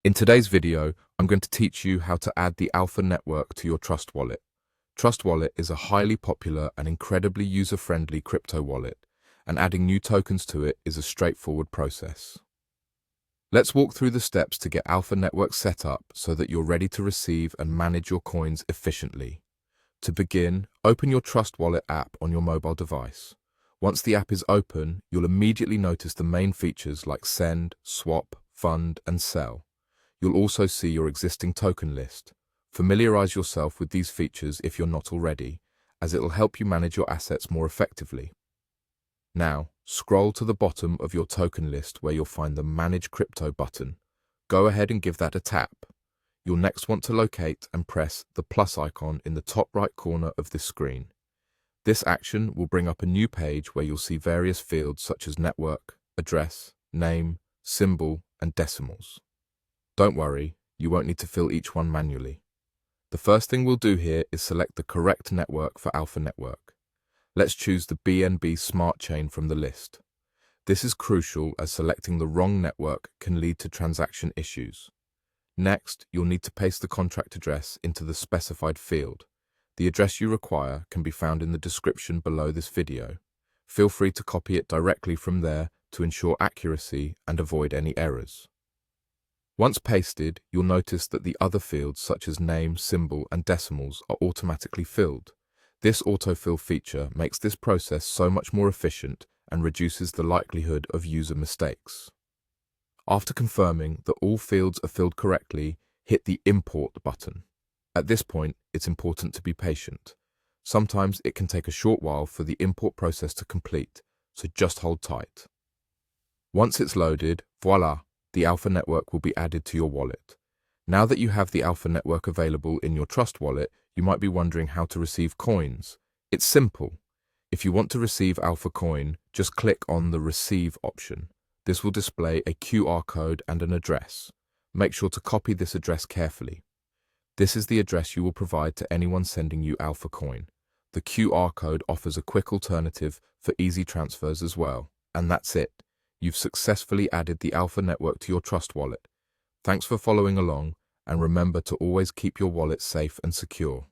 In today's video, I'm going to teach you how to add the Alpha network to your Trust Wallet. Trust Wallet is a highly popular and incredibly user-friendly crypto wallet, and adding new tokens to it is a straightforward process. Let's walk through the steps to get Alpha Network set up so that you're ready to receive and manage your coins efficiently. To begin, open your Trust Wallet app on your mobile device. Once the app is open, you'll immediately notice the main features like send, swap, fund, and sell. You'll also see your existing token list. Familiarize yourself with these features if you're not already, as it'll help you manage your assets more effectively. Now, scroll to the bottom of your token list where you'll find the Manage Crypto button. Go ahead and give that a tap. You'll next want to locate and press the plus icon in the top right corner of this screen. This action will bring up a new page where you'll see various fields such as network, address, name, symbol, and decimals. Don't worry, you won't need to fill each one manually. The first thing we'll do here is select the correct network for Alpha Network. Let's choose the BNB Smart Chain from the list. This is crucial as selecting the wrong network can lead to transaction issues. Next, you'll need to paste the contract address into the specified field. The address you require can be found in the description below this video. Feel free to copy it directly from there to ensure accuracy and avoid any errors. Once pasted, you'll notice that the other fields such as name, symbol, and decimals are automatically filled. This autofill feature makes this process so much more efficient and reduces the likelihood of user mistakes. After confirming that all fields are filled correctly, hit the Import button. At this point, it's important to be patient. Sometimes it can take a short while for the import process to complete, so just hold tight. Once it's loaded, voila! The Alpha Network will be added to your wallet. Now that you have the Alpha Network available in your Trust Wallet, you might be wondering how to receive coins. It's simple. If you want to receive Alpha Coin, just click on the Receive option. This will display a QR code and an address. Make sure to copy this address carefully. This is the address you will provide to anyone sending you Alpha Coin. The QR code offers a quick alternative for easy transfers as well. And that's it. You've successfully added the Alpha Network to your Trust Wallet. Thanks for following along, and remember to always keep your wallet safe and secure.